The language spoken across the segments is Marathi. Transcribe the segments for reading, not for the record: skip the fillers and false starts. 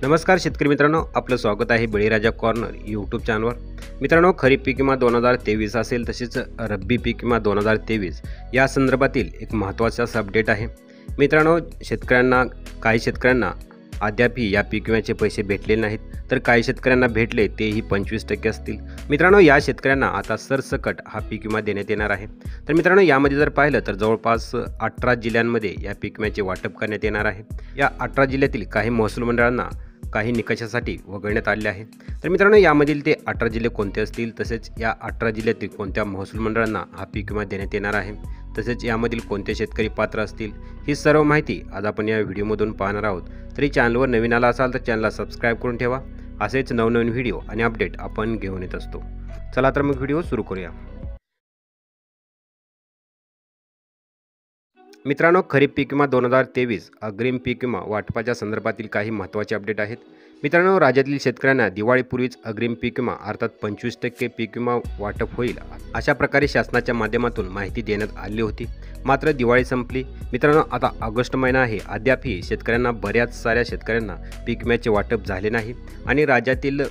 नमस्कार शेतकरी मित्रांनो, आपलं स्वागत आहे बळीराजा कॉर्नर यूट्यूब चॅनलवर। मित्रांनो, खरीप पीक विमा 2023 असेल तसेच रब्बी पीक विमा 2023 या संदर्भातील एक महत्त्वाचा अपडेट आहे। मित्रांनो, काही शेतकऱ्यांना अद्यापही या पीक विम्याचे पैसे भेटले नाहीत, तर काही शेतकऱ्यांना भेटले तेही 25% असतील। मित्रांनो, या शेतकऱ्यांना आता सरसकट हा पीक विमा देण्यात येणार आहे। तर मित्रांनो, यामध्ये जर पाहिलं तर जवळपास 18 जिल्ह्यांमध्ये या पीक विम्याचे वाटप करण्यात येणार आहे। या 18 जिल्ह्यातील काही महसूल मंडळांना काही निकषासाठी वगळण्यात आले आहे। तर मित्रांनो, यामधील ते 18 जिल्हे कोणते असतील, तसेच या 18 जिल्ह्यातील कोणत्या महसूल मंडळांना हा पीक विमा देण्यात येणार आहे, तसेच यामधील कोणते शेतकरी पात्र असतील, ही सर्व माहिती आज आपण या व्हिडिओमधून पाहणार आहोत। तरी चॅनलवर नवीन आला असाल तर चॅनलला सबस्क्राईब करून ठेवा। असेच नवनवीन व्हिडिओ आणि अपडेट आपण घेऊन येत असतो। चला तर मग व्हिडिओ सुरू करूया। मित्रांनो, खरीप पीक विमा 2023 अग्रिम पीक विमा वाटपाच्या संदर्भातील काही महत्त्वाचे अपडेट आहेत। मित्रांनो, राज्यातील शेतकऱ्यांना दिवाळीपूर्वीच अग्रिम पीक विमा अर्थात 25% पीक विमा वाटप होईल, अशा प्रकारे शासनाच्या माध्यमातून माहिती देण्यात आली होती। मात्र दिवाळी संपली। मित्रांनो, आता ऑगस्ट महिना आहे, अद्यापही शेतकऱ्यांना बऱ्याच साऱ्या शेतकऱ्यांना पीक विम्याचे वाटप झाले नाही आणि राज्यातील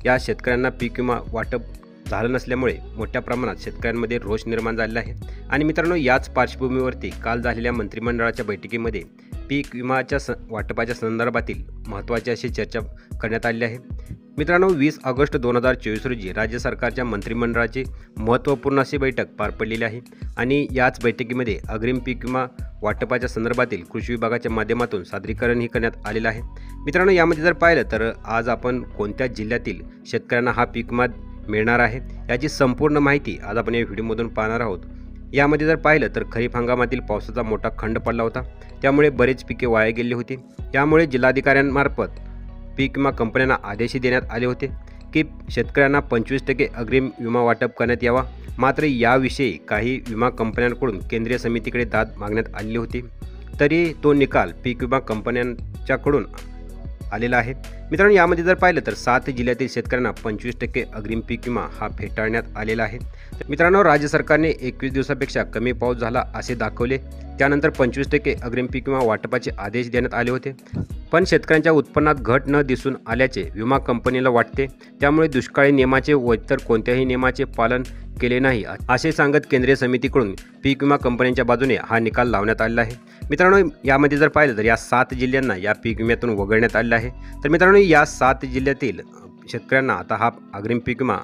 या शेतकऱ्यांना पीक विमा वाटप झालं नसल्यामुळे मोठ्या प्रमाणात शेतकऱ्यांमध्ये रोष निर्माण झालेला आहे। आणि मित्रांनो, याच पार्श्वभूमीवरती काल झालेल्या मंत्रिमंडळाच्या बैठकीमध्ये पीक विमाच्या वाटपाच्या संदर्भातील महत्त्वाची अशी चर्चा करण्यात आली आहे। मित्रांनो, 20 ऑगस्ट 2024 रोजी राज्य सरकारच्या मंत्रिमंडळाची महत्त्वपूर्ण अशी बैठक पार पडलेली आहे आणि याच बैठकीमध्ये अग्रिम पीक विमा वाटपाच्या संदर्भातील कृषी विभागाच्या माध्यमातून सादरीकरणही करण्यात आलेलं आहे। मित्रांनो, यामध्ये जर पाहिलं तर आज आपण कोणत्या जिल्ह्यातील शेतकऱ्यांना हा पीक विमा मिळणार आहे याची संपूर्ण माहिती आज आपण या व्हिडिओमधून पाहणार आहोत। यामध्ये जर पाहिलं तर खरीप हंगामातील पावसाचा मोठा खंड पडला होता, त्यामुळे बरेच पिके वाया गेली होती। त्यामुळे जिल्हाधिकाऱ्यांमार्फत पीक विमा कंपन्यांना आदेश देण्यात आले होते की शेतकऱ्यांना 25% अग्रिम विमा वाटप करण्यात यावा। मात्र याविषयी काही विमा कंपन्यांकडून केंद्रीय समितीकडे दाद मागण्यात आली होती, तरी तो निकाल पीक विमा कंपन्यांच्याकडून आलेला आहे। मित्रांनो, यामध्ये जर पाहिलं तर 7 जिल्ह्यातील शेतकऱ्यांना 25% अग्रिम पीक विमा हा फेटाळण्यात आलेला आहे। मित्रांनो, राज्य सरकारने 21 दिवसापेक्षा कमी पाऊस झाला असे दाखवले, त्यानंतर 25% अग्रिम पीक विमा वाटपाचे आदेश देण्यात आले होते। पण शेतकऱ्यांच्या उत्पन्नात घट न दिसून आल्याचे विमा कंपनीला वाटते, त्यामुळे दुष्काळी नियमाचे व इतर कोणत्याही नियमाचे पालन केले नाही असे सांगत केंद्रीय समितीकडून पीक विमा कंपन्यांच्या बाजूने हा निकाल लावण्यात आलेला आहे। मित्रांनो, यामध्ये जर पाहिलं तर या 7 जिल्ह्यांना या पीक विम्यातून वगळण्यात आलेलं आहे। तर मित्रांनो, या 7 जिल्ह्यातील शेतकऱ्यांना आता हा अग्रिम पीक विमा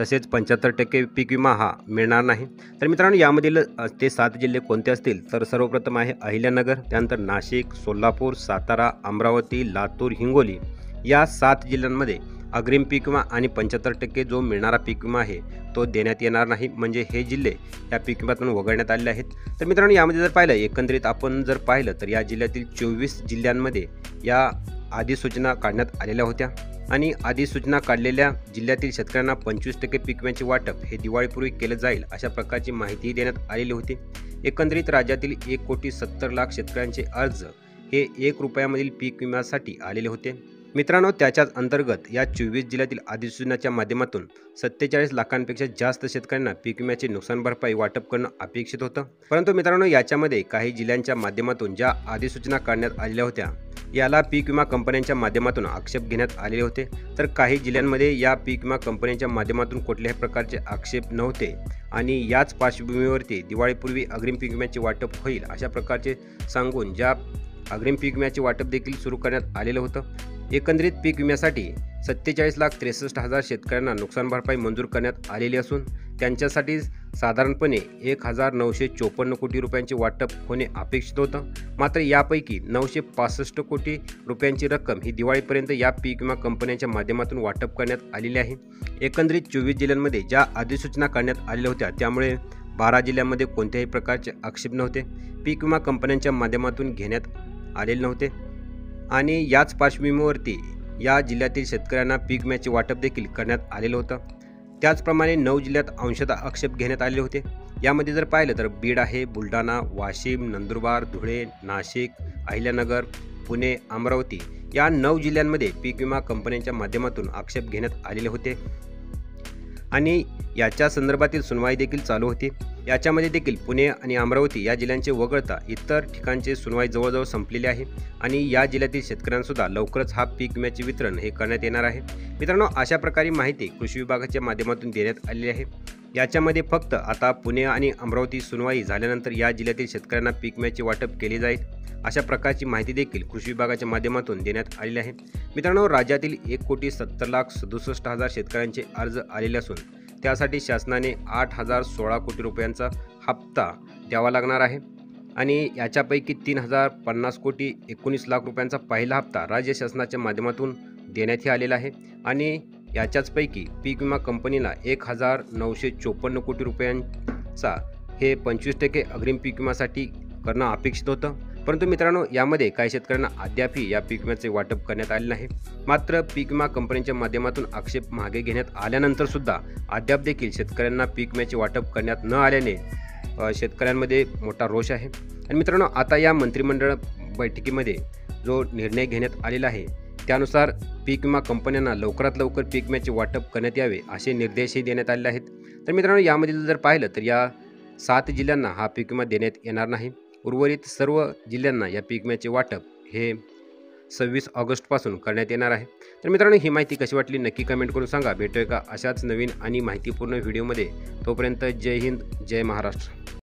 तसेच 75% पीक विमा हा मिळणार नाही। तर मित्रांनो, यामधील ते 7 जिल्हे कोणते असतील तर सर्वप्रथम आहे अहिल्यानगर, त्यानंतर नाशिक, सोलापूर, सातारा, अमरावती, लातूर, हिंगोली या 7 जिल्ह्यांमध्ये अग्रिम पीक विमा आणि 75% जो मिळणारा पीक विमा आहे तो देण्यात येणार नाही, म्हणजे हे जिल्हे या पीक विम्यातून वगळण्यात आलेले आहेत। तर मित्रांनो, यामध्ये जर पाहिलं एकंदरीत आपण जर पाहिलं तर या जिल्ह्यातील 24 जिल्ह्यांमध्ये या अधिसूचना काढण्यात आलेल्या होत्या आणि अधिसूचना काढलेल्या जिल्ह्यातील शेतकऱ्यांना 25% पीक विम्याचे वाटप हे दिवाळीपूर्वी केले जाईल अशा प्रकारची माहिती देण्यात आलेली होती। एकंदरीत राज्यातील 1,70,00,000 शेतकऱ्यांचे अर्ज हे 1 रुपयामधील पीक विम्यासाठी आलेले होते। मित्रांनो, त्याच्याच अंतर्गत या 24 जिल्ह्यातील अधिसूचनाच्या माध्यमातून 47 लाखांपेक्षा जास्त शेतकऱ्यांना पीक विम्याचे नुकसान भरपाई वाटप करणं अपेक्षित होतं। परंतु मित्रांनो, याच्यामध्ये काही जिल्ह्यांच्या माध्यमातून ज्या अधिसूचना काढण्यात आलेल्या होत्या याला पीक विमा कंपन्यांच्या माध्यमातून आक्षेप घेण्यात आलेले होते, तर काही जिल्ह्यांमध्ये या पीक विमा कंपन्यांच्या माध्यमातून कुठल्याही प्रकारचे आक्षेप नव्हते आणि याच पार्श्वभूमीवरती दिवाळीपूर्वी अग्रिम पीक विम्याचे वाटप होईल अशा प्रकारचे सांगून ज्या अग्रिम पीक विम्याचे वाटप देखील सुरू करण्यात आलेलं होतं। एकंदरीत पीक विम्यासाठी 47,63,000 शेतकऱ्यांना नुकसान भरपाई मंजूर करण्यात आलेली असून त्यांच्यासाठी साधारणपणे 1,954 कोटी रुपयांचे वाटप होणे अपेक्षित होतं। मात्र यापैकी 965 कोटी रुपयांची रक्कम ही दिवाळीपर्यंत या पीक विमा कंपन्यांच्या माध्यमातून वाटप करण्यात आलेली आहे। एकंदरीत 24 जिल्ह्यांमध्ये ज्या अधिसूचना काढण्यात आलेल्या होत्या त्यामुळे 12 जिल्ह्यांमध्ये कोणत्याही प्रकारचे आक्षेप नव्हते, पीक विमा कंपन्यांच्या माध्यमातून घेण्यात आलेले नव्हते आणि याच पार्श्वभूमीवरती या जिल्ह्यातील शेतकऱ्यांना पीक विम्याचे वाटप देखील करण्यात आलेलं होतं। त्याचप्रमाणे 9 जिल्ह्यात अंशतः आक्षेप घेण्यात आलेले होते। यामध्ये जर पाहिलं तर बीड आहे, बुलढाणा, वाशिम, नंदुरबार, धुळे, नाशिक, अहिल्यानगर, पुणे, अमरावती या 9 जिल्ह्यांमध्ये पीक विमा कंपन्यांच्या माध्यमातून आक्षेप घेण्यात आलेले होते। आणि याच्या संदर्भातील सुनवाई देखील चालू होती। याच्यामध्ये देखील पुणे आणि अमरावती या जिल्ह्यांचे वगळता इतर ठिकाणचे सुनवाई जवळजवळ संपलेली आहे आणि या जिल्ह्यातील शेतकऱ्यांसुद्धा लवकरच हा पीक विम्याचे वितरण हे करण्यात येणार आहे। मित्रांनो, अशा प्रकारे माहिती कृषी विभागाच्या माध्यमातून देण्यात आलेली आहे। याच्यामध्ये फक्त आता पुणे आणि अमरावती सुनवाई झाल्यानंतर या जिल्ह्यातील शेतकऱ्यांना पीक विम्याचे वाटप केले जाईल, अशा प्रकारची माहिती देखील कृषी विभागाच्या माध्यमातून देण्यात आलेली आहे। मित्रांनो, राज्यातील 1,70,67,000 शेतकऱ्यांचे अर्ज आलेले असून त्यासाठी शासनाने 8,016 कोटी रुपयांचा हप्ता द्यावा लागणार आहे आणि याच्यापैकी 3,050 कोटी 19 लाख रुपयांचा पहिला हप्ता राज्य शासनाच्या माध्यमातून देण्यात आलेला आहे आणि याच्याचपैकी पीक विमा कंपनीला 1,954 कोटी रुपयांचा हे 25% अग्रिम पीक विम्यासाठी करणं अपेक्षित होतं। परंतु मित्रांनो, यामध्ये काही शेतकऱ्यांना अद्यापही या पीक विम्याचे वाटप करण्यात आले नाही। मात्र पीक विमा कंपन्यांच्या माध्यमातून आक्षेप मागे घेण्यात आल्यानंतर सुद्धा अद्याप देखील शेतकऱ्यांना पीक विम्याचे वाटप करण्यात न आल्याने शेतकऱ्यांमध्ये मोठा रोष आहे। आणि मित्रांनो, आता या मंत्रिमंडळ बैठकीमध्ये जो निर्णय घेण्यात आलेला आहे त्यानुसार पीक विमा कंपन्यांना लवकरात लवकर पीक विम्याचे वाटप करण्यात यावे असे निर्देशही देण्यात आलेले आहेत। तर मित्रांनो, यामध्ये जर पाहिलं तर या 7 जिल्ह्यांना हा पीक विमा देण्यात येणार नाही। उर्वरित सर्व जिल्ह्यांना या पीक विम्याचे वाटप हे 26 ऑगस्टपासून करण्यात येणार आहे। तर मित्रांनो, ही माहिती कशी वाटली नक्की कमेंट करून सांगा। भेटूया का अशाच नवीन आणि माहितीपूर्ण व्हिडिओमध्ये। तोपर्यंत जय हिंद, जय महाराष्ट्र।